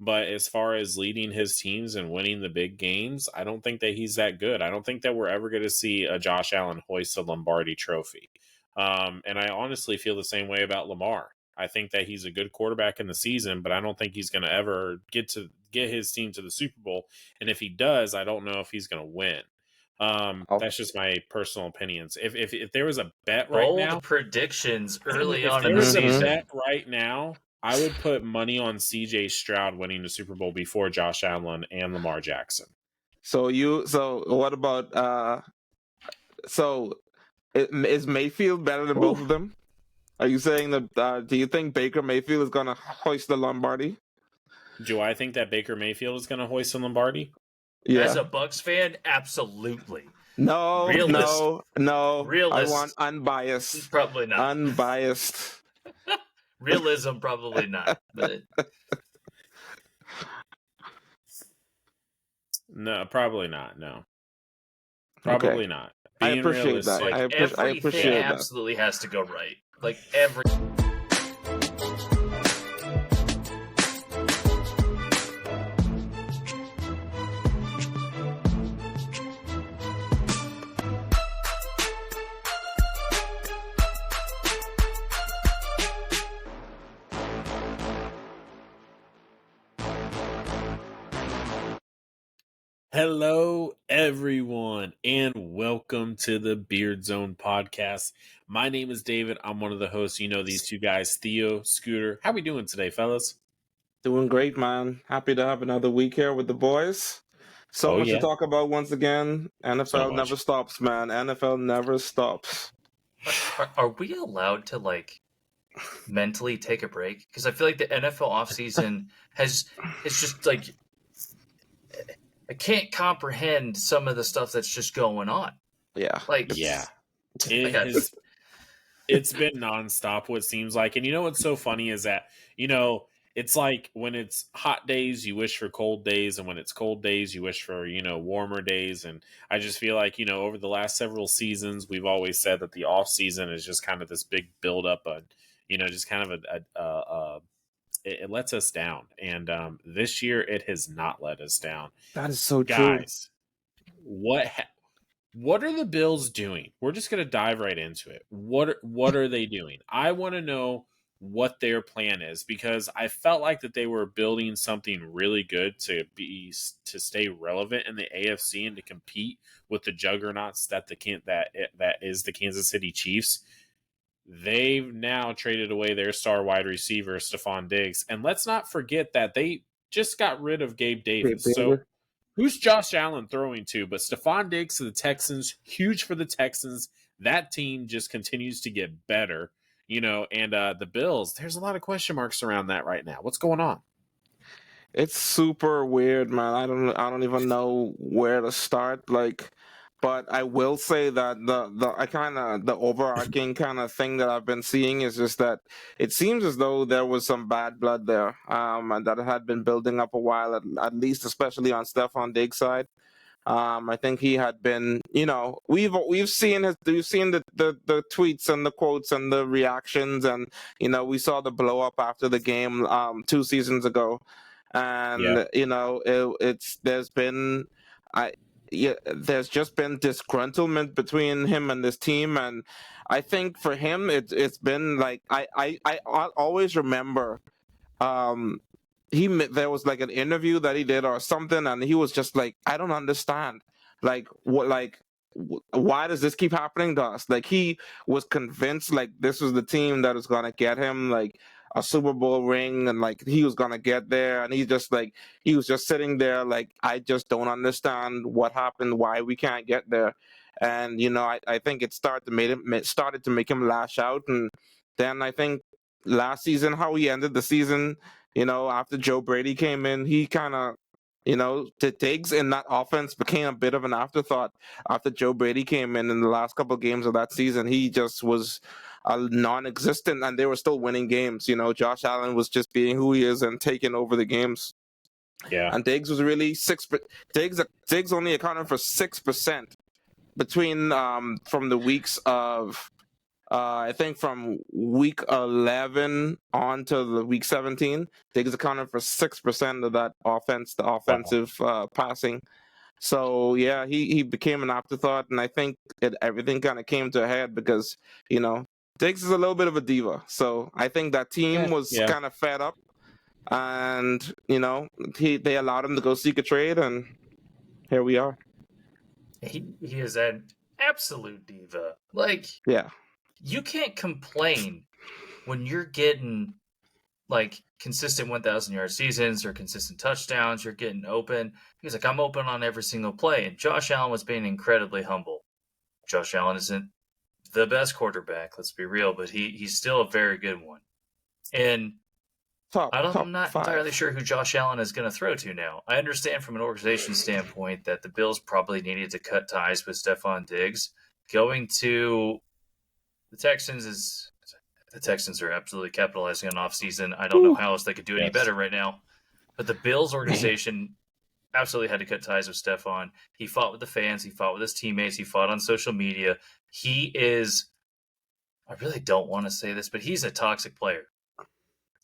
But as far as leading his teams and winning the big games, I don't think that he's that good. I don't think that we're ever going to see a Josh Allen hoist a Lombardi trophy. And I honestly feel the same way about Lamar. I think that he's a good quarterback in the season, but I don't think he's going to ever get his team to the Super Bowl. And if he does, I don't know if he's going to win. That's just my personal opinions. If there was a bet right now, bold predictions early if on there in the was a season. bet right now, I would put money on C.J. Stroud winning the Super Bowl before Josh Allen and Lamar Jackson. So what about is Mayfield better than both of them? Are you saying that? Do you think Baker Mayfield is going to hoist the Lombardi? Do I think that Baker Mayfield is going to hoist the Lombardi? Yeah. As a Bucs fan, absolutely. No. Realist. I want unbiased. Probably not. Unbiased. Realism, probably not. But no, probably not. No, probably not. I appreciate that. like I appreciate that. Absolutely has to go right. Like every. Hello, everyone, and welcome to the Beard Zone podcast. My name is David. I'm one of the hosts. You know these two guys, Theo, Scooter. How we doing today, fellas? Doing great, man. Happy to have another week here with the boys. So much to talk about once again. NFL never stops, man. NFL never stops. Are we allowed to mentally take a break? Because I feel like the NFL offseason it's just like I can't comprehend some of the stuff that's just going on. Yeah. It's been nonstop, what it seems like. And you know what's so funny is that, it's like when it's hot days, you wish for cold days. And when it's cold days, you wish for, warmer days. And I just feel like, over the last several seasons, we've always said that the off season is just kind of this big buildup of, just kind of it lets us down. And this year it has not let us down. That is so Guys, true. What are the Bills doing? We're just going to dive right into it. What are they doing? I want to know what their plan is, because I felt like that they were building something really good to stay relevant in the AFC and to compete with the juggernauts that is the Kansas City Chiefs. They've now traded away their star wide receiver, Stefon Diggs. And let's not forget that they just got rid of Gabe Davis. So who's Josh Allen throwing to? But Stefon Diggs to the Texans, huge for the Texans. That team just continues to get better, and the Bills, there's a lot of question marks around that right now. What's going on? It's super weird, man. I don't even know where to start. But I will say that the overarching kind of thing that I've been seeing is just that it seems as though there was some bad blood there, and that it had been building up a while, at least, especially on Stefon Diggs' side. I think he had been, we've seen the tweets and the quotes and the reactions, and we saw the blow up after the game 2 seasons ago, and there's just been disgruntlement between him and this team, and I think for him it's been like I always remember there was like an interview that he did or something, and he was just like, I don't understand, why does this keep happening to us? Like, he was convinced like this was the team that was gonna get him like a Super Bowl ring, and like he was gonna get there, and he was just sitting there like, I just don't understand what happened, why we can't get there. And I think it started to make him lash out. And then I think last season, how he ended the season, after Joe Brady came in, he kind of, the Diggs in that offense became a bit of an afterthought after Joe Brady came in the last couple of games of that season. He just was non-existent, and they were still winning games. Josh Allen was just being who he is and taking over the games. Yeah. And Diggs was really Diggs only accounted for 6% between from the weeks of I think from week 11 on to the week 17, Diggs accounted for 6% of that offense, the offensive passing. So yeah, he became an afterthought, and I think everything kind of came to a head because Diggs is a little bit of a diva. So I think that team was kind of fed up, and they allowed him to go seek a trade, and here we are. He is an absolute diva. Like, Yeah, you can't complain when you're getting like consistent 1,000-yard seasons or consistent touchdowns. You're getting open. He's like, I'm open on every single play. And Josh Allen was being incredibly humble. Josh Allen isn't the best quarterback, let's be real, but he's still a very good one. And I'm not entirely sure who Josh Allen is going to throw to now. I understand from an organization standpoint that the Bills probably needed to cut ties with Stefon Diggs. Going to the Texans the Texans are absolutely capitalizing on offseason. I don't know how else they could do any better right now. But the Bills organization absolutely had to cut ties with Stefon. He fought with the fans. He fought with his teammates. He fought on social media. He is, I really don't want to say this, but he's a toxic player.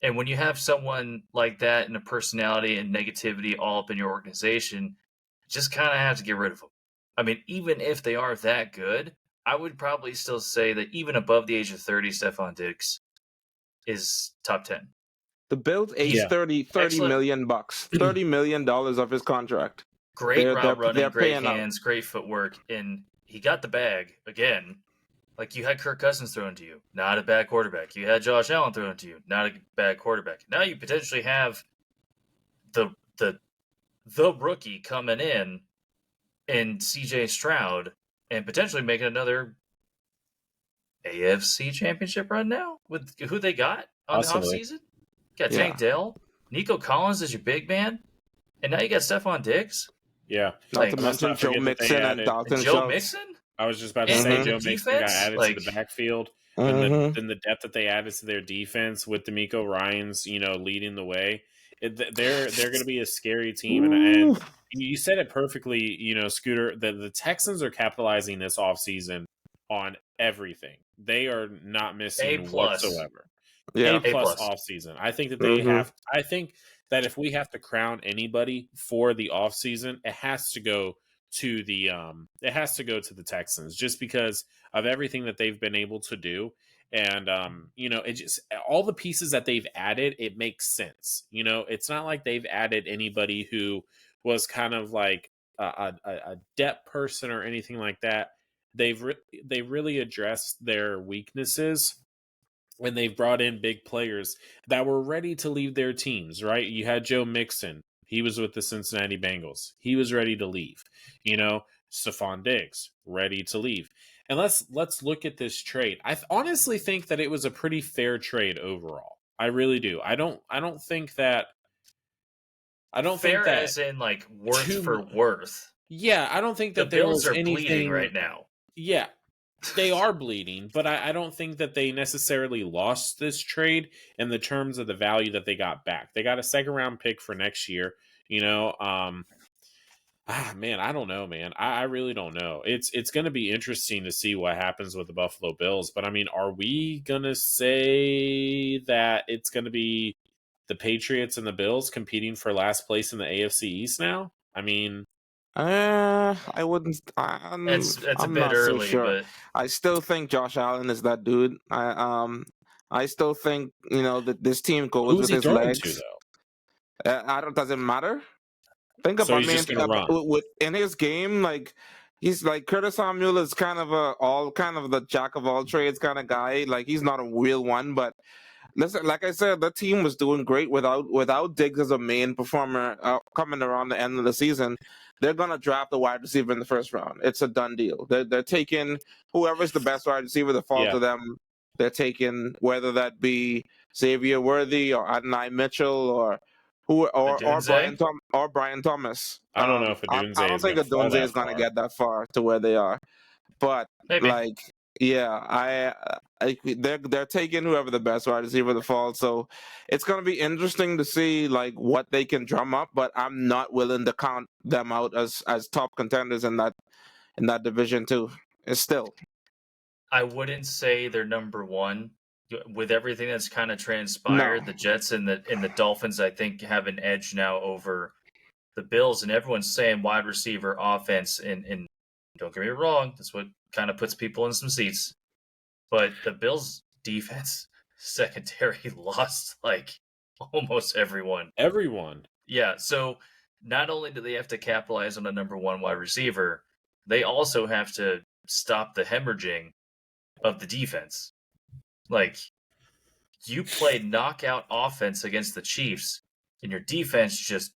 And when you have someone like that and a personality and negativity all up in your organization, you just kind of have to get rid of them. I mean, even if they are that good, I would probably still say that even above the age of 30, Stefon Diggs is top 10. The Bills aged $30 million bucks, $30 million of his contract. Great route running, great hands, great footwork, and he got the bag again. Like, you had Kirk Cousins thrown to you, not a bad quarterback. You had Josh Allen thrown to you, not a bad quarterback. Now you potentially have the rookie coming in and CJ Stroud and potentially making another AFC championship run now with who they got on the offseason. Got Tank Dell, Nico Collins is your big man, and now you got Stefon Diggs. Yeah. Not to mention Joe Mixon and Dalton Schultz. Joe Mixon? I was just about to say Joe Mixon got added to the backfield. And then the depth that they added to their defense with DeMeco Ryans, leading the way. They're going to be a scary team. And you said it perfectly, Scooter, that the Texans are capitalizing this offseason on everything. They are not missing whatsoever. Yeah. A+ offseason. I think that they have. I think that if we have to crown anybody for the offseason, it has to go to the Texans, just because of everything that they've been able to do. And it just, all the pieces that they've added, it makes sense. It's not like they've added anybody who was kind of like a depth person or anything like that. They really addressed their weaknesses, when they've brought in big players that were ready to leave their teams, right? You had Joe Mixon. He was with the Cincinnati Bengals. He was ready to leave. Stefon Diggs, ready to leave. And let's look at this trade. I honestly think that it was a pretty fair trade overall. I really do. I don't think that. I don't fair think that as in like worth for worth. Yeah, I don't think that the there Bills was are anything bleeding right now. Yeah. They are bleeding, but I don't think that they necessarily lost this trade in the terms of the value that they got back. They got a second-round pick for next year. Man, I don't know, man. I really don't know. It's going to be interesting to see what happens with the Buffalo Bills. But, I mean, are we going to say that it's going to be the Patriots and the Bills competing for last place in the AFC East now? I mean... I wouldn't. It's a bit early, but I still think Josh Allen is that dude. I still think that this team goes with his legs. To, though? Doesn't matter. Think about in his game, like he's like Curtis Samuel is kind of the jack of all trades kind of guy. Like, he's not a real one, but. Listen, like I said, the team was doing great without Diggs as a main performer coming around the end of the season. They're gonna draft a wide receiver in the first round. It's a done deal. They're taking whoever's the best wide receiver that falls to them. They're taking, whether that be Xavier Worthy or Adonai Mitchell or Brian Thomas. I don't know if I don't think Adunze is gonna get that far to where they are, but maybe. They're taking whoever the best wide receiver to fall. So it's going to be interesting to see like what they can drum up. But I'm not willing to count them out as top contenders in that division too. It's still. I wouldn't say they're number one. With everything that's kind of transpired, No. the Jets and the Dolphins, I think, have an edge now over the Bills, and everyone's saying wide receiver offense. And don't get me wrong, that's what kind of puts people in some seats. But the Bills' defense secondary lost like almost everyone. Everyone. Yeah, so not only do they have to capitalize on a number one wide receiver, they also have to stop the hemorrhaging of the defense. Like, you play knockout offense against the Chiefs, and your defense just,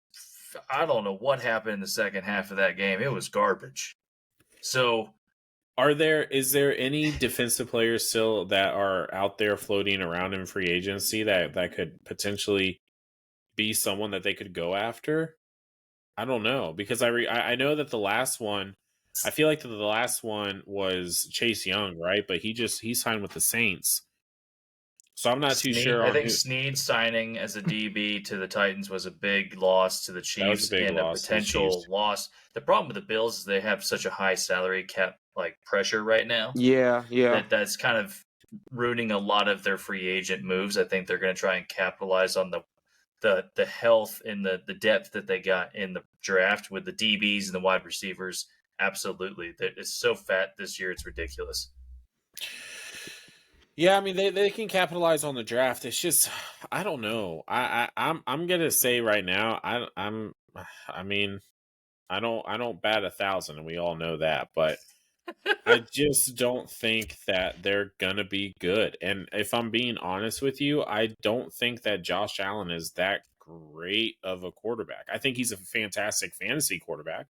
I don't know what happened in the second half of that game. It was garbage. So, is there any defensive players still that are out there floating around in free agency that could potentially be someone that they could go after? I don't know, because I know that the last one, I feel like the last one was Chase Young, right? But he signed with the Saints, so I'm not too sure I on think who. Snead signing as a DB to the Titans was a big loss to the That was a Chiefs big and a loss to the Chiefs. potential loss. The problem with the Bills is they have such a high salary cap like pressure right now Yeah. that's kind of ruining a lot of their free agent moves. I think they're going to try and capitalize on the health and the depth that they got in the draft with the DBs and the wide receivers. Absolutely, it's so fat this year, it's ridiculous. Yeah, I mean they can capitalize on the draft. It's just I don't know. I'm gonna say right now I mean I don't bat 1,000, and we all know that, but I just don't think that they're gonna be good. And if I'm being honest with you, I don't think that Josh Allen is that great of a quarterback. I think he's a fantastic fantasy quarterback.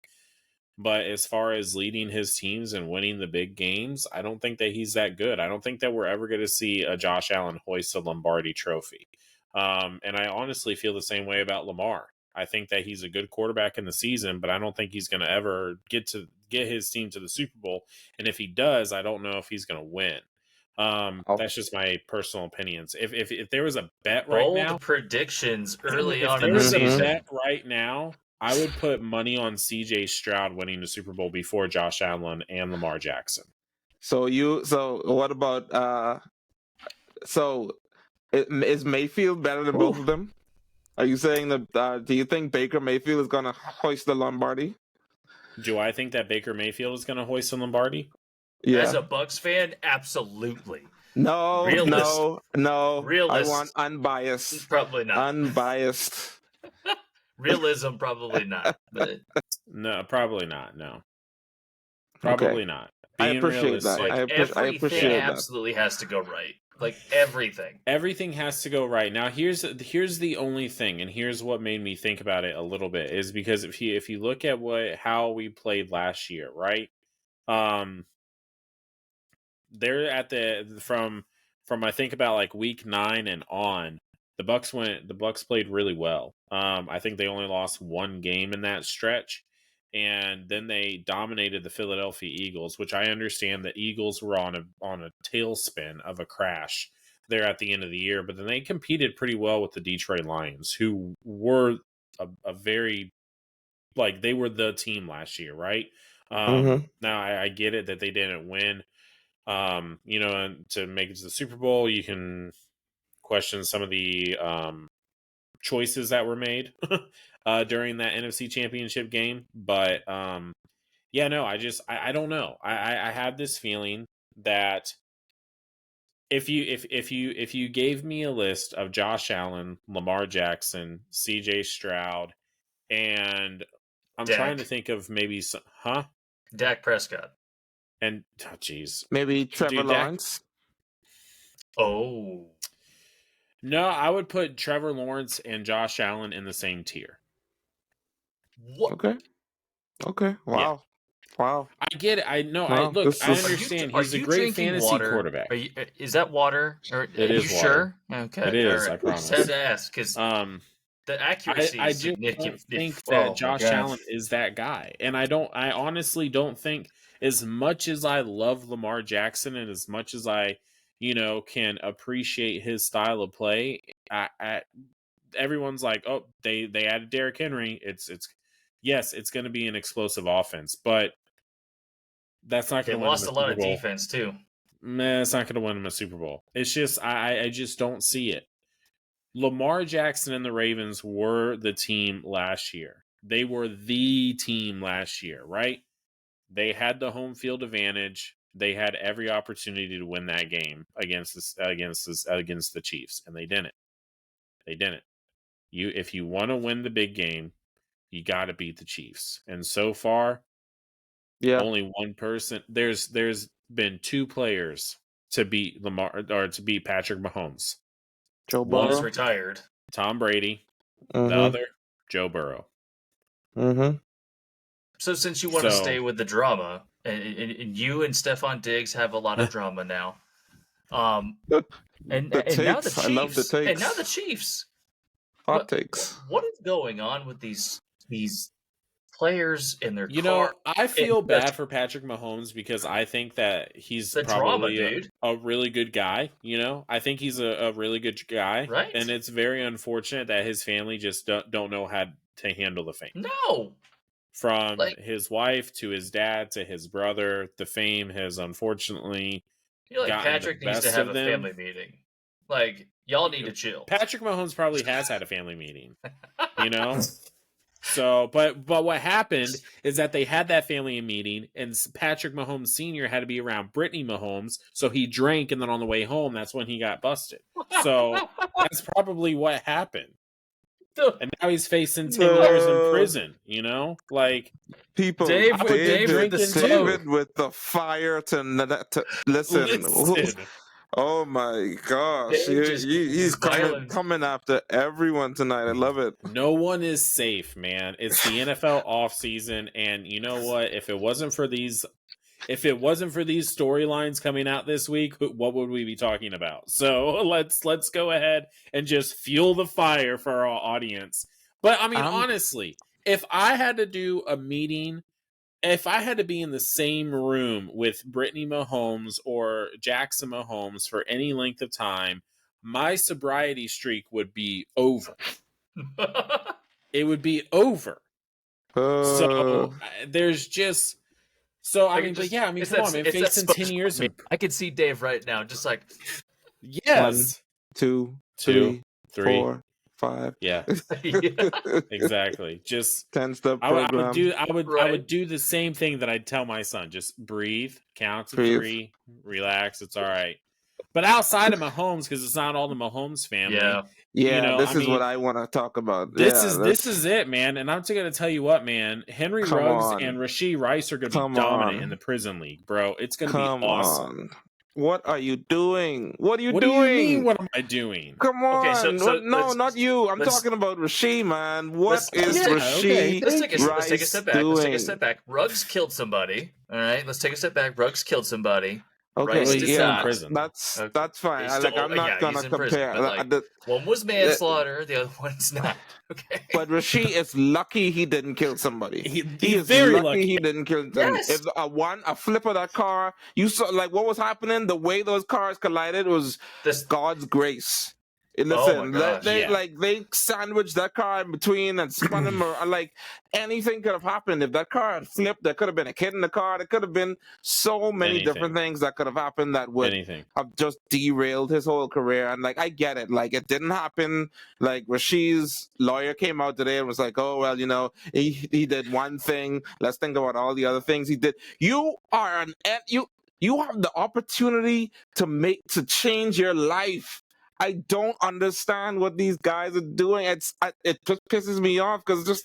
But as far as leading his teams and winning the big games, I don't think that he's that good. I don't think that we're ever going to see a Josh Allen hoist a Lombardi trophy. And I honestly feel the same way about Lamar. I think that he's a good quarterback in the season, but I don't think he's going to ever get his team to the Super Bowl. And if he does, I don't know if he's going to win. Oh. That's just my personal opinions. If there was a bet right Bold now, predictions early if on there in the was a season. bet right now, I would put money on CJ Stroud winning the Super Bowl before Josh Allen and Lamar Jackson. So what about is Mayfield better than both of them? Are you saying that do you think Baker Mayfield is going to hoist the Lombardi? Do I think that Baker Mayfield is going to hoist a Lombardi? Yeah. As a Bucks fan, absolutely. No. I want unbiased. Probably not. Unbiased. Realism, probably not. But No, probably not. No, probably not. I Being appreciate that. realistic, I appreciate that. absolutely has to go right. Like everything. Everything has to go right. Now, here's the only thing, and here's what made me think about it a little bit, is because if you look at how we played last year, right? They're at from I think about like week 9 and on. The Bucks played really well. I think they only lost one game in that stretch, and then they dominated the Philadelphia Eagles, which I understand the Eagles were on a tailspin of a crash there at the end of the year, but then they competed pretty well with the Detroit Lions, who were a very, like, they were the team last year, right? Now I get it that they didn't win. And to make it to the Super Bowl, you can question some of the choices that were made during that NFC Championship game. But yeah, no, I don't know. I have this feeling that if you gave me a list of Josh Allen, Lamar Jackson, CJ Stroud, and I'm trying to think of maybe some, Dak Prescott. And geez, maybe Trevor Lawrence. Oh. No, I would put Trevor Lawrence and Josh Allen in the same tier. What? Okay. Wow. Yeah. Wow. I get it. I know. Wow. I understand. He's a great fantasy quarterback. Is that water? Or it is water. Sure? Okay. It is. Right. I promise. I had to ask because the accuracy. I just don't think that Josh Allen is that guy, and I honestly don't think, as much as I love Lamar Jackson and as much as I, can appreciate his style of play, everyone's like, oh, they added Derrick Henry. Yes, it's going to be an explosive offense, but that's not going to win. They lost a lot of defense too. it's not going to win him a Super Bowl. It's just I just don't see it. Lamar Jackson and the Ravens were the team last year. They were the team last year, right? They had the home field advantage. They had every opportunity to win that game against the Chiefs, and they didn't. They didn't. If you want to win the big game, you got to beat the Chiefs. And so far, only one person. There's been two players to beat Lamar or to beat Patrick Mahomes. Joe One Burrow. is retired. Tom Brady. The other, Joe Burrow. Mm-hmm. So since you want to stay with the drama, and you and Stefon Diggs have a lot of drama now, and now the Chiefs. I love the takes. And now the Chiefs. Hot takes. What is going on with these players in their I feel bad for Patrick Mahomes because I think that he's probably a really good guy. I think he's a really good guy. Right. And it's very unfortunate that his family just don't know how to handle the fame. No. From his wife to his dad to his brother, the fame has unfortunately Patrick needs to have a family meeting. Y'all need to chill. Patrick Mahomes probably has had a family meeting, So, but what happened is that they had that family meeting, and Patrick Mahomes Sr. had to be around Brittany Mahomes, so he drank, and then on the way home, that's when he got busted. So that's probably what happened. And now he's facing 10 years in prison, People, David with the fire to listen. Oh my gosh, he's coming after everyone tonight. I love it. No one is safe, man. It's the NFL offseason, and you know what? If it wasn't for these storylines coming out this week, what would we be talking about? So let's go ahead and just fuel the fire for our audience. But I mean, honestly, if I had to do a meeting, if I had to be in the same room with Brittany Mahomes or Jackson Mahomes for any length of time, my sobriety streak would be over. It would be over. So there's just... So, come on, man, facing 10 years. I can see Dave right now, just like... Yes. 1, 2, 3, 4, 5. Yeah. Exactly. Just 10-step program. I would do the same thing that I'd tell my son. Just breathe, count to 3, relax, it's all right. But outside of Mahomes, because it's not all the Mahomes family. Yeah, this is what I want to talk about. This is it, man. And I'm just going to tell you what, man. Henry Ruggs and Rashee Rice are going to be dominant in the prison league, bro. It's going to be awesome. What are you doing? What are you doing? What do you mean, what am I doing? Come on. Okay, so no, not you. I'm talking about Rashee, man. What is Rashee Let's take a step back. Doing? Let's take a step back. Ruggs killed somebody. All right, let's take a step back. Ruggs killed somebody. Okay, Rice in prison. That's fine. I'm not gonna compare. Prison, one was manslaughter, the other one's not. Okay, but Rashee is lucky he didn't kill somebody. He is very lucky he didn't kill them. Yes. If a flip of that car, you saw what was happening. The way those cars collided was God's grace. Listen, they sandwiched that car in between and spun him around. Anything could have happened. If that car had flipped, there could have been a kid in the car. There could have been so many different things that could have happened that would have just derailed his whole career. And I get it. It didn't happen. Rashee's lawyer came out today and was like, oh, well, he did one thing. Let's think about all the other things he did. You are you have the opportunity to change your life. I don't understand what these guys are doing. It just pisses me off because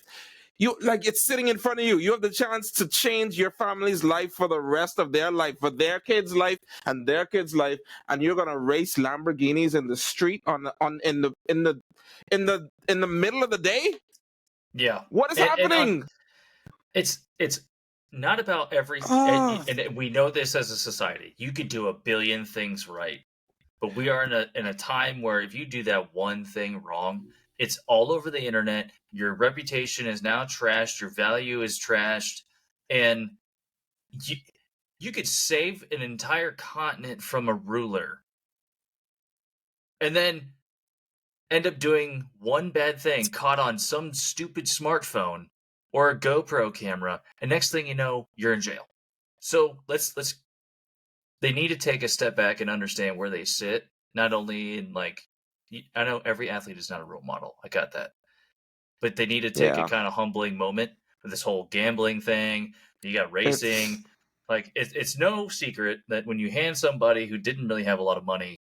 it's sitting in front of you. You have the chance to change your family's life for the rest of their life, for their kids' life and their kids' life, and you're gonna race Lamborghinis in the street in the middle of the day. Yeah, what is happening? It's not about everything, and we know this as a society. You could do a billion things right. But we are in a time where if you do that one thing wrong, it's all over the internet. Your reputation is now trashed. Your value is trashed. And you could save an entire continent from a ruler. And then end up doing one bad thing, caught on some stupid smartphone or a GoPro camera. And next thing you know, you're in jail. So let's they need to take a step back and understand where they sit. Not only in I know every athlete is not a role model. I got that, but they need to take a kind of humbling moment for this whole gambling thing. You got racing. It's no secret that when you hand somebody who didn't really have a lot of money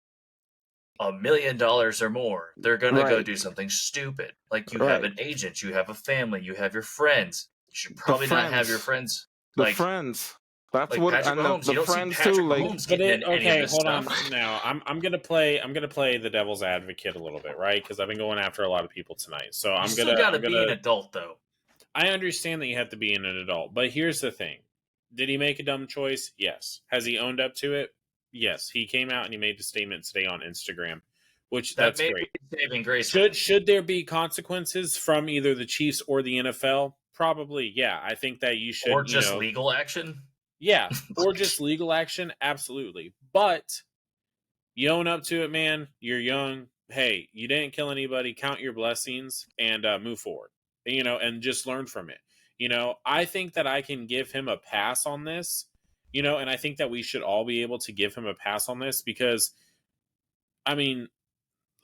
$1 million or more, they're gonna go do something stupid. Like you have an agent, you have a family, you have your friends. You should probably not have your friends. Friends. That's like what Patrick Mahomes. the You don't friends see Patrick too. Mahomes getting in any of this hold stuff. on. Now I'm gonna play the devil's advocate a little bit, right? Because I've been going after a lot of people tonight. So I'm still gotta be an adult, though. I understand that you have to be an adult, but here's the thing: did he make a dumb choice? Yes. Has he owned up to it? Yes. He came out and he made the statement today on Instagram, which that's great. Saving grace. Should there be consequences from either the Chiefs or the NFL? Probably, yeah. I think that you should, or just legal action. Yeah, or just legal action. Absolutely, but you own up to it, man. You're young. Hey, you didn't kill anybody. Count your blessings and move forward. And just learn from it. I think that I can give him a pass on this. And I think that we should all be able to give him a pass on this because, I mean,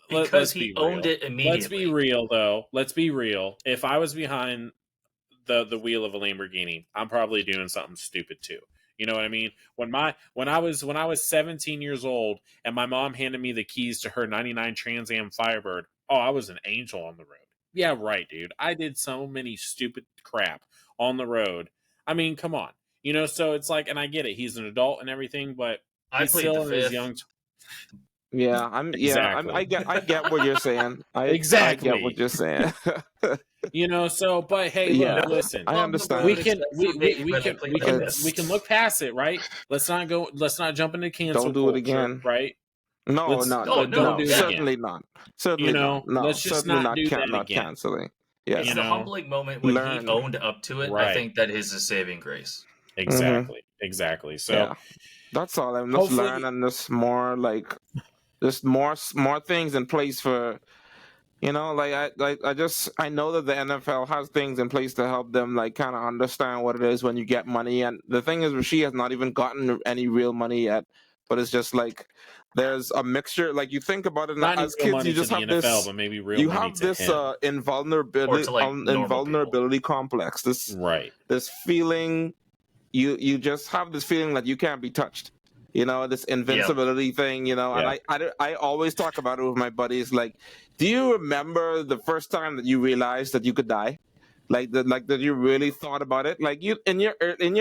because he owned it immediately. Let's be real, though. Let's be real. If I was behind the wheel of a Lamborghini, I'm probably doing something stupid too. You know what I mean? When I was 17 years old and my mom handed me the keys to her 99 Trans Am Firebird, oh, I was an angel on the road. Yeah, right, dude. I did so many stupid crap on the road. I mean, come on. So it's like, and I get it. He's an adult and everything, but he's still in his young. I get what you're saying. Exactly. I get what you're saying. But hey, look, listen. I understand. We can look past it, right? Let's not jump into cancel Don't do culture, it again, right? No, certainly not. Certainly not. No, let's just certainly not do that not again. Canceling. Yes. It's the humbling moment when he owned up to it. Right. I think that is a saving grace. Exactly. So that's all. I'm just learning this more, there's more things in place for, I know that the NFL has things in place to help them kind of understand what it is when you get money. And the thing is, Rasheed has not even gotten any real money yet, but it's just there's a mixture. You think about it, not as kids, you just have NFL, this, but maybe real you money have to this him. invulnerability complex. This feeling, you just have this feeling that you can't be touched. This invincibility thing, and I always talk about it with my buddies. Do you remember the first time that you realized that you could die? That you really thought about it? You in your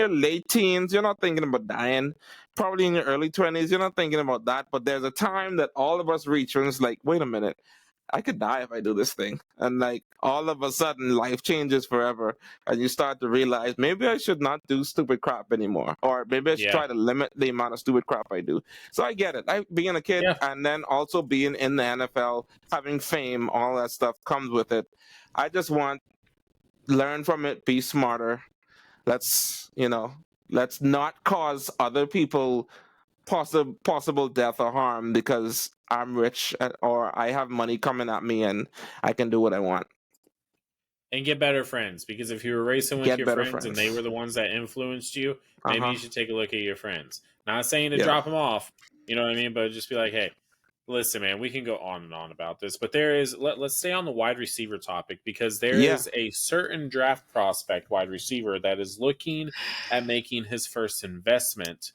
late teens, you're not thinking about dying. Probably in your early 20s, you're not thinking about that. But there's a time that all of us reach when it's wait a minute, I could die if I do this thing. And all of a sudden life changes forever. And you start to realize maybe I should not do stupid crap anymore. Or maybe I should try to limit the amount of stupid crap I do. So I get it. Being a kid and then also being in the NFL, having fame, all that stuff comes with it. I just want learn from it, be smarter. Let's not cause other people possible death or harm because I'm rich or I have money coming at me and I can do what I want. And get better friends, because if you were racing with your friends and they were the ones that influenced you, maybe you should take a look at your friends. Not saying to drop them off, you know what I mean? But just be like, hey, listen, man, we can go on and on about this. But let's stay on the wide receiver topic, because there is a certain draft prospect wide receiver that is looking at making his first investment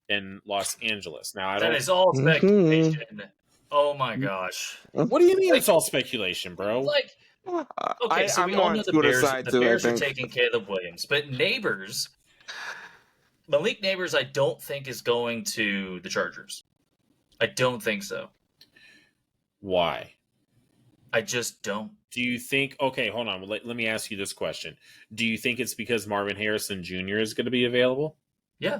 in Los Angeles. Now, that is all speculation. Oh my gosh! What do you mean it's all speculation, bro? Okay, so we all know the Bears. The Bears are taking Caleb Williams, but Malik Neighbors, I don't think is going to the Chargers. I don't think so. Why? I just don't. Do you think? Okay, hold on. Let me ask you this question. Do you think it's because Marvin Harrison Jr. is going to be available? Yeah,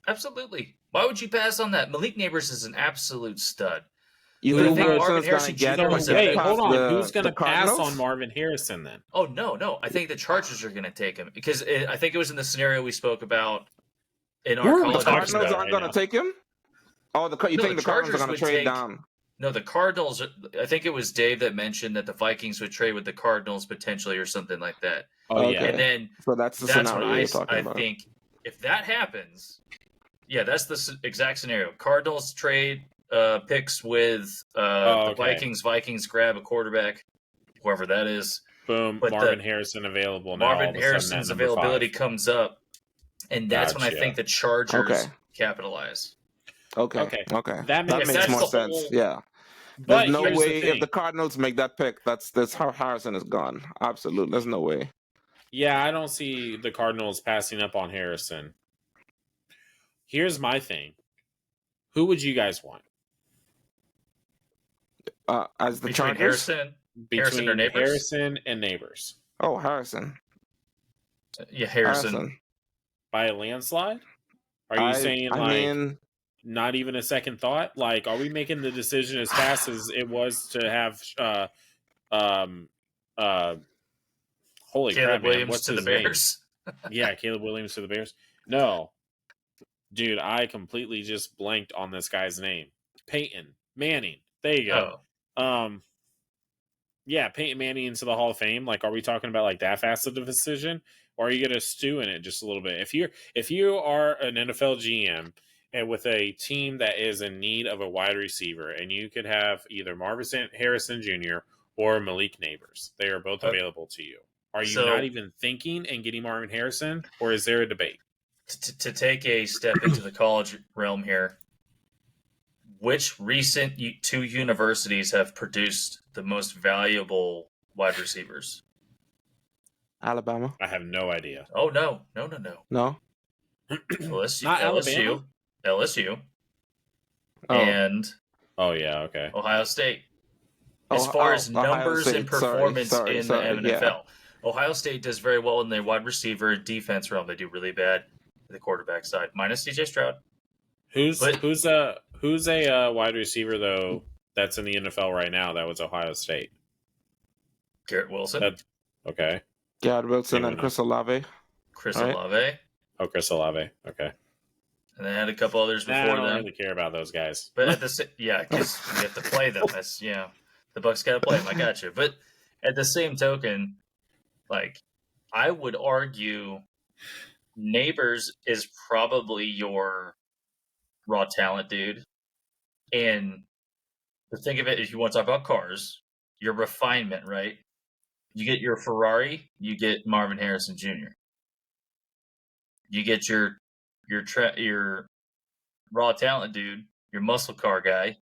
absolutely. Why would you pass on that? Malik Neighbors is an absolute stud. You think Marvin Harrison Jr. Hold on. Who's going to pass on Marvin Harrison then? Oh, no. I think the Chargers are going to take him, because I think it was in the scenario we spoke about in our college. The Cardinals aren't going to take him? Oh, you think the Cardinals are going to trade down? No, the Cardinals. I think it was Dave that mentioned that the Vikings would trade with the Cardinals potentially, or something like that. Oh, yeah. And then so that's the scenario you're talking about. I think if that happens, Yeah, that's the exact scenario. Cardinals trade picks with the okay. Vikings. Vikings grab a quarterback, whoever that is. Boom. But Marvin Harrison available now. All Marvin of a sudden at Harrison's number availability 5. comes up, and that's when I Gotcha. think the Chargers Okay. capitalize. Okay. That That makes makes that's more the sense. whole- Yeah. There's But no here's the way if thing. the Cardinals make that pick, that's how Harrison is gone. Absolutely. There's no way. Yeah, I don't see the Cardinals passing up on Harrison. Here's my thing. Who would you guys want? As the between Chargers? Harrison or Between Neighbors? Harrison and Neighbors. Oh, Harrison. Yeah, Harrison. By a landslide? Are you saying I mean, not even a second thought? Like, are we making the decision as fast as it was to have holy Caleb crap, man, Williams what's to the his name? Bears. Yeah, Caleb Williams to the Bears. No. Dude, I completely just blanked on this guy's name. Peyton Manning. There you go. Yeah, Peyton Manning into the Hall of Fame. Like, are we talking about like that fast of a decision, or are you gonna stew in it just a little bit? If you are an NFL GM and with a team that is in need of a wide receiver, and you could have either Marvin Harrison Jr. or Malik Neighbors, they are both available to you. Are you not even thinking and getting Marvin Harrison, or is there a debate? To take a step into the college realm here, which recent 2 universities have produced the most valuable wide receivers? Alabama. I have no idea. Oh, no. No? LSU, Not Alabama? LSU, Oh. and Oh, yeah, okay. Ohio State. As far as numbers and performance in the NFL, yeah. Ohio State does very well in their wide receiver and defense realm. They do really bad in the quarterback side, minus CJ Stroud. Who's a wide receiver though that's in the NFL right now that was Ohio State? Garrett Wilson. Okay. Garrett Wilson and Chris Olave. Olave. Oh, Chris Olave. Okay. And they had a couple others before I don't them. really care about those guys. But at because you have to play them. That's the Bucs got to play them. I got you. But at the same token, like I would argue, Neighbors is probably your raw talent dude. And to think of it, if you want to talk about cars, your refinement, right? You get your Ferrari, you get Marvin Harrison Jr. You get your raw talent dude, your muscle car guy.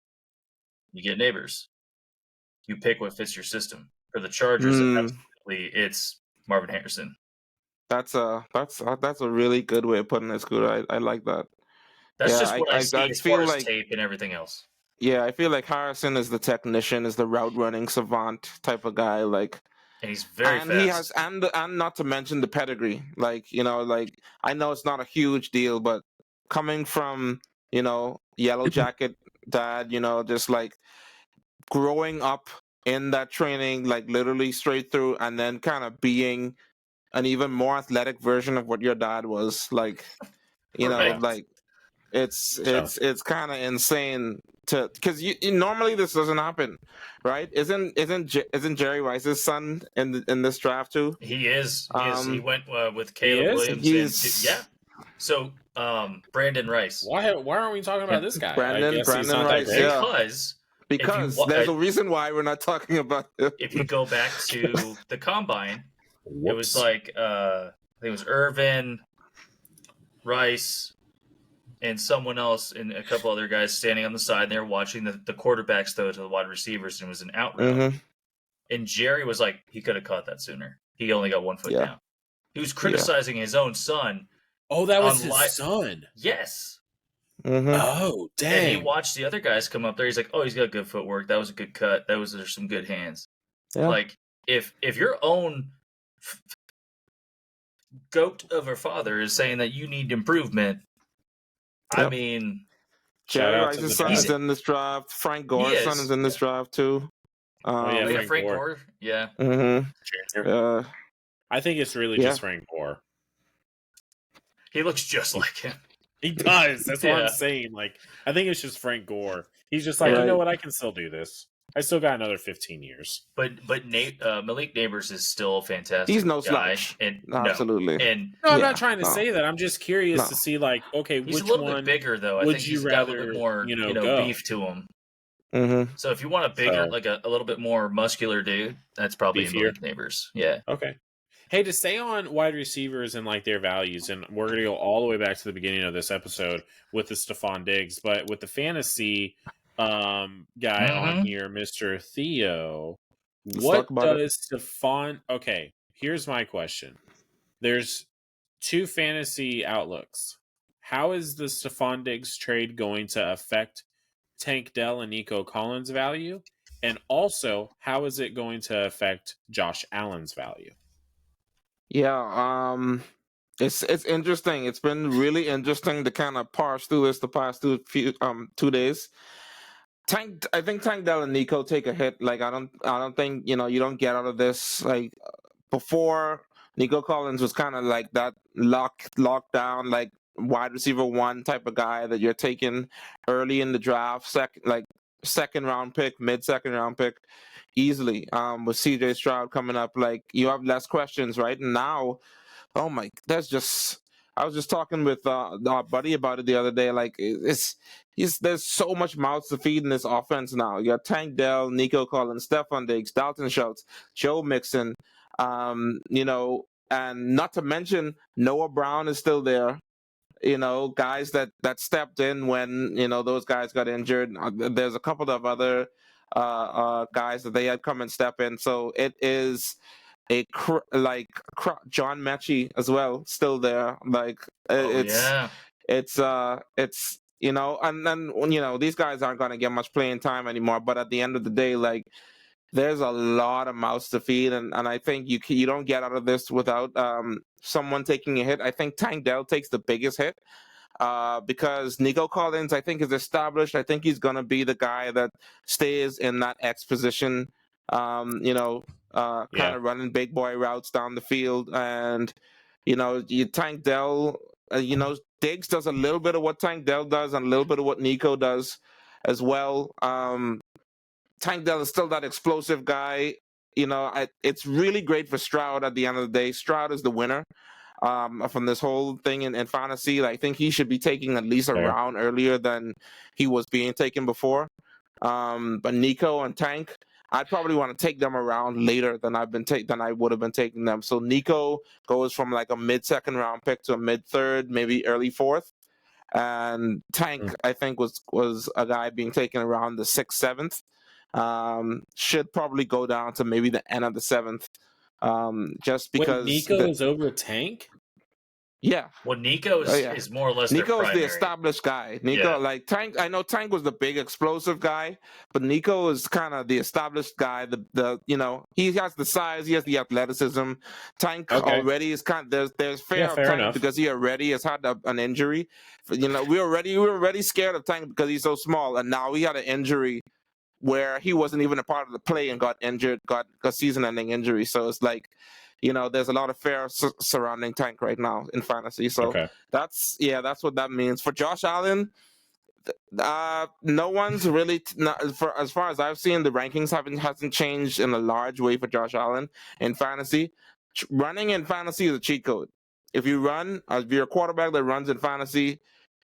You get Neighbors. You pick what fits your system. For the Chargers, absolutely, it's Marvin Harrison. That's a really good way of putting it, Scooter. I like that. That's just what I see as far as tape and everything else. Yeah, I feel like Harrison is the technician, is the route running savant type of guy. Like, and he's very fast. He has, and not to mention the pedigree. Like, I know it's not a huge deal, but coming from Yellow Jacket dad, just like growing up in that training, like literally straight through, and then kind of being an even more athletic version of what your dad was. Like, like it's kind of insane because normally this doesn't happen, right? Isn't Jerry Rice's son in this draft too? He is. He went with Caleb Williams. Yeah. So Brandon Rice. Why aren't we talking about this guy? Brandon Rice. Yeah. Because there's a reason why we're not talking about him. If you go back to the combine, it was like I think it was Irvin, Rice, and someone else and a couple other guys standing on the side. They were watching the quarterbacks throw to the wide receivers, and it was an out route. Mm-hmm. And Jerry was like, he could have caught that sooner. He only got 1 foot down. He was criticizing his own son. Oh, that was his son? Yes. Mm-hmm. Oh, dang. And he watched the other guys come up there. He's like, oh, he's got good footwork. That was a good cut. There's some good hands. Yeah. Like, if your own goat of a father is saying that you need improvement, I mean, Jerry Rice's son is in this draft. Frank Gore's son is in this draft too. Frank Gore. Yeah. Mm-hmm. I think it's really just Frank Gore. He looks just like him. He does. That's what I'm saying. Like, I think it's just Frank Gore. He's just like, you know what? I can still do this. I still got another 15 years. But Malik Neighbors is still a fantastic He's no guy, slouch. and Absolutely. and No, I'm Yeah, not trying to no. say that. I'm just curious No. to see, like, okay, he's a which little bit one bigger though. I would think you he's got a little rather, bit more, go? beef to him. Mm-hmm. So if you want a bigger, So, like a little bit more muscular dude, that's probably beefier. Malik Neighbors. Yeah. Okay. Hey, to stay on wide receivers and like their values, and we're gonna go all the way back to the beginning of this episode with the Stefon Diggs, but with the fantasy guy on Mhm. here, Mr. Theo, Let's what talk about it. does Stefon? Okay, here's my question. There's two fantasy outlooks. How is the Stefon Diggs trade going to affect Tank Dell and Nico Collins' value? And also, how is it going to affect Josh Allen's value? Yeah, it's interesting. It's been really interesting to kind of parse through this the past 2 days. I think Tank Dell and Nico take a hit. Like I don't think you don't get out of this. Like before, Nico Collins was kind of like that locked down like wide receiver one type of guy that you're taking early in the draft, second round pick, mid second round pick, easily. With CJ Stroud coming up, like you have less questions, right? And now, oh my, that's just. I was just talking with our buddy about it the other day. Like there's so much mouths to feed in this offense now. You got Tank Dell, Nico Collins, Stefon Diggs, Dalton Schultz, Joe Mixon, and not to mention Noah Brown is still there. Guys that stepped in when those guys got injured. There's a couple of other guys that they had come and step in. So it is John Mechie as well, still there. Like it's yeah. and then these guys aren't going to get much playing time anymore. But at the end of the day, like there's a lot of mouths to feed, and I think you don't get out of this without someone taking a hit. I think Tank Dell takes the biggest hit. Because Nico Collins, I think, is established. I think he's going to be the guy that stays in that X position, kind of running big boy routes down the field. And, you Tank Dell, Diggs does a little bit of what Tank Dell does and a little bit of what Nico does as well. Tank Dell is still that explosive guy. It's really great for Stroud at the end of the day. Stroud is the winner from this whole thing in fantasy. I think he should be taking at least a round earlier than he was being taken before. But Nico and Tank, I'd probably want to take them around later than I would have been taking them. So Nico goes from like a mid-second round pick to a mid-third, maybe early fourth. And Tank, I think, was a guy being taken around the 6th, 7th. Should probably go down to maybe the end of the 7th. Just because Nico is over Tank? Yeah. Well, Nico is more or less Nico is the primary. established guy. Nico, like Tank, I know Tank was the big explosive guy, but Nico is kind of the established guy. He has the size, he has the athleticism. Tank already is kind of there's fair Tank enough. Because he already has had an injury. We were already scared of Tank because he's so small, and now he had an injury where he wasn't even a part of the play and got injured, got a season-ending injury. So it's like, there's a lot of fear surrounding Tank right now in fantasy. So that's what that means for Josh Allen. No one's really for as far as I've seen, the rankings hasn't changed in a large way for Josh Allen in fantasy. Running in fantasy is a cheat code. If you're a quarterback that runs in fantasy,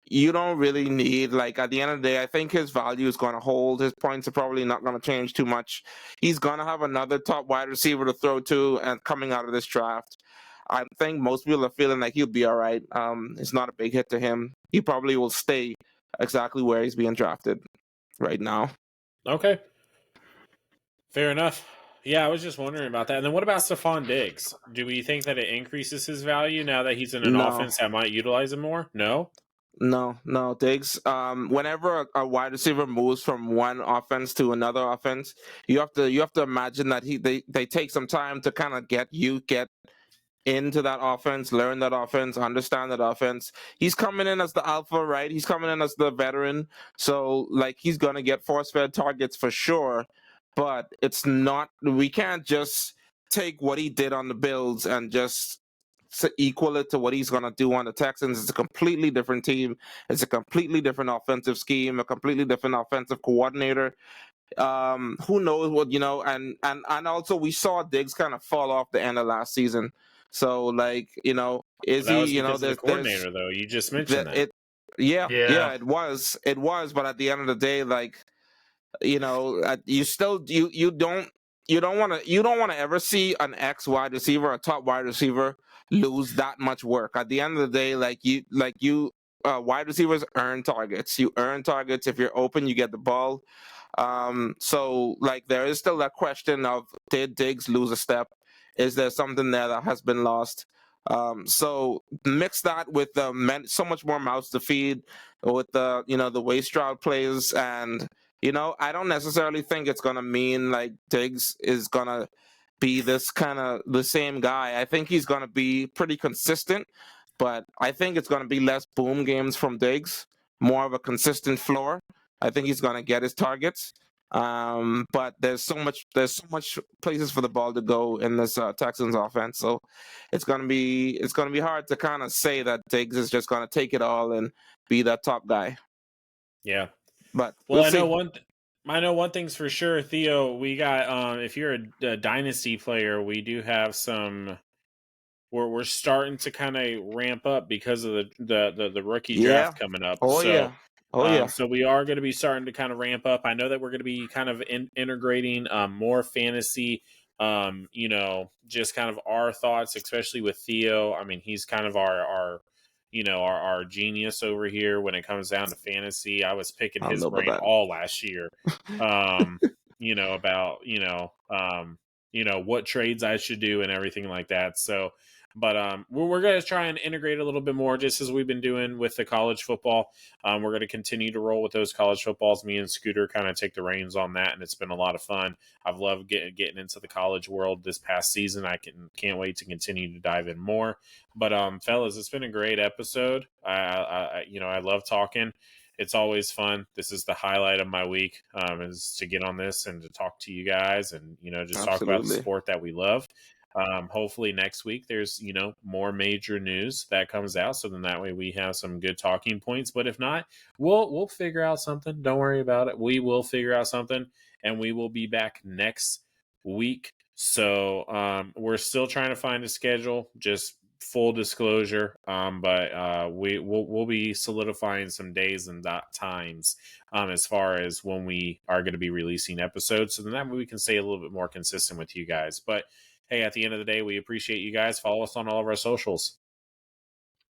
you don't really need, like, at the end of the day, I think his value is going to hold. His points are probably not going to change too much. He's going to have another top wide receiver to throw to and coming out of this draft. I think most people are feeling like he'll be all right. It's not a big hit to him. He probably will stay exactly where he's being drafted right now. Okay. Fair enough. Yeah, I was just wondering about that. And then what about Stefon Diggs? Do we think that it increases his value now that he's in an offense that might utilize him more? No? No, Diggs. Whenever a wide receiver moves from one offense to another offense, you have to imagine that they take some time to kind of get into that offense, learn that offense, understand that offense. He's coming in as the alpha, right? He's coming in as the veteran, so like he's gonna get force-fed targets for sure. But it's not. We can't just take what he did on the Bills and just to equal it to what he's going to do on the Texans. It's a completely different team. It's a completely different offensive scheme, a completely different offensive coordinator. Who knows what, and also we saw Diggs kind of fall off the end of last season. So like, is That he, was because of the there's coordinator, though. You just mentioned that. it. Yeah, Yeah. it was, but at the end of the day, like, you still you don't want to ever see an ex wide receiver, a top wide receiver, lose that much work. At the end of the day, wide receivers earn targets. You earn targets. If you're open, you get the ball. So like there is still that question of, did Diggs lose a step? Is there something there that has been lost? So mix that with so much more mouths to feed, with the way Stroud plays, and I don't necessarily think it's gonna mean like Diggs is gonna be this kind of the same guy. I think he's gonna be pretty consistent, but I think it's gonna be less boom games from Diggs, more of a consistent floor. I think he's gonna get his targets. But there's so much places for the ball to go in this Texans offense, so it's gonna be hard to kind of say that Diggs is just gonna take it all and be that top guy. Yeah. But Well, we'll I know see. one thing's for sure, Theo. We got if you're a dynasty player, we do have some. We're starting to kind of ramp up because of the rookie Yeah. draft coming up. Oh So yeah. Oh yeah. so we are going to be starting to kind of ramp up. I know that we're going to be kind of integrating more fantasy. Just kind of our thoughts, especially with Theo. I mean, he's kind of our genius over here when it comes down to fantasy. I was picking I don't his know about brain that. all last year. About what trades I should do and everything like that. So, but we're going to try and integrate a little bit more, just as we've been doing with the college football. We're going to continue to roll with those college footballs. Me and Scooter kind of take the reins on that, and it's been a lot of fun. I've loved getting into the college world this past season. I can't wait to continue to dive in more. But fellas, it's been a great episode. I love talking. It's always fun. This is the highlight of my week, is to get on this and to talk to you guys, and just talk about the Absolutely. sport that we love. Hopefully next week there's more major news that comes out, so then that way we have some good talking points. But if not, we'll figure out something. Don't worry about it. We will figure out something, and we will be back next week. So we're still trying to find a schedule. Just full disclosure, but we'll be solidifying some days and times as far as when we are going to be releasing episodes, so then that way we can stay a little bit more consistent with you guys. But hey, at the end of the day, we appreciate you guys. Follow us on all of our socials.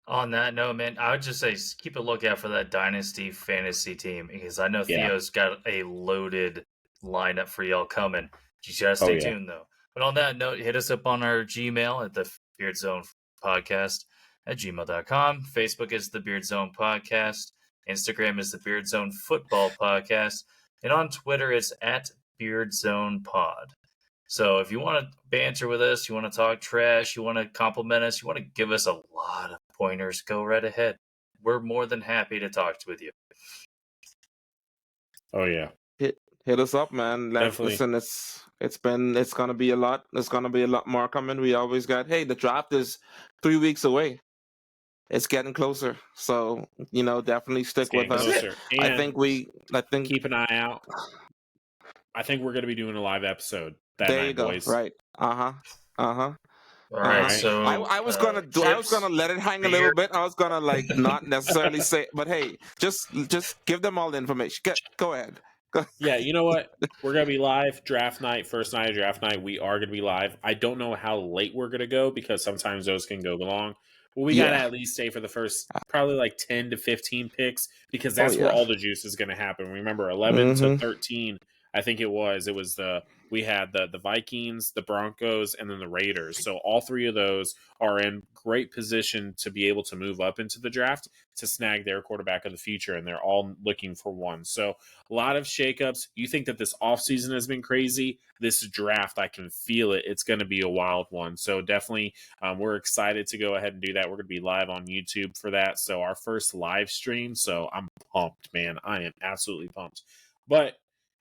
On that note, man, I would just say keep a lookout for that Dynasty fantasy team, because I know Yeah. Theo's got a loaded lineup for y'all coming. You gotta Oh, stay yeah. tuned, though. But on that note, hit us up on our Gmail at the Beard Zone Podcast at gmail.com. Facebook is the Beard Zone Podcast. Instagram is the Beard Zone Football Podcast. And on Twitter, it's at Beard Zone Pod. So if you want to banter with us, you want to talk trash, you want to compliment us, you want to give us a lot of pointers, go right ahead. We're more than happy to talk with you. Oh, yeah. Hit us up, man. Definitely. Listen, it's gonna be a lot. There's gonna be a lot more coming. We always got, hey, the draft is 3 weeks away. It's getting closer, so definitely It's stick with getting us. closer. And I think keep an eye out. I think we're going to be doing a live episode that there night, you go. boys. Right. Uh-huh. All Uh-huh. right, so I was gonna let it hang a little bit. I was gonna not necessarily say, but hey, just give them all the information. Go ahead. Yeah, you know what? We're going to be live draft night, first night of draft night. We are going to be live. I don't know how late we're going to go, because sometimes those can go long. Well, we got to Yeah. at least stay for the first probably like 10 to 15 picks, because Oh that's where yeah. all the juice is going to happen. Remember, 11 to Mm-hmm. 13, I think it was we had the Vikings, the Broncos, and then the Raiders. So all three of those are in great position to be able to move up into the draft to snag their quarterback of the future, and they're all looking for one. So a lot of shakeups. You think that this offseason has been crazy? This draft, I can feel it. It's going to be a wild one. So definitely, we're excited to go ahead and do that. We're going to be live on YouTube for that. So our first live stream. So I'm pumped, man. I am absolutely pumped. But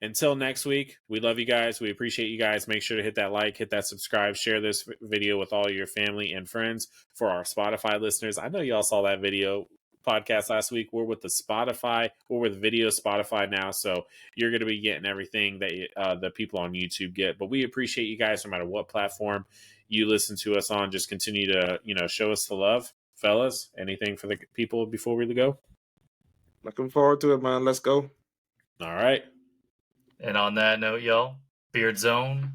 until next week, we love you guys. We appreciate you guys. Make sure to hit that like, hit that subscribe, share this video with all your family and friends. For our Spotify listeners, I know y'all saw that video. podcast last week. We're with the Spotify. We're with video Spotify now, so you're going to be getting everything that the people on YouTube get. But we appreciate you guys no matter what platform you listen to us on. Just continue to show us the love, fellas. Anything for the people before we go? Looking forward to it, man. Let's go. All right. And on that note, y'all, Beard Zone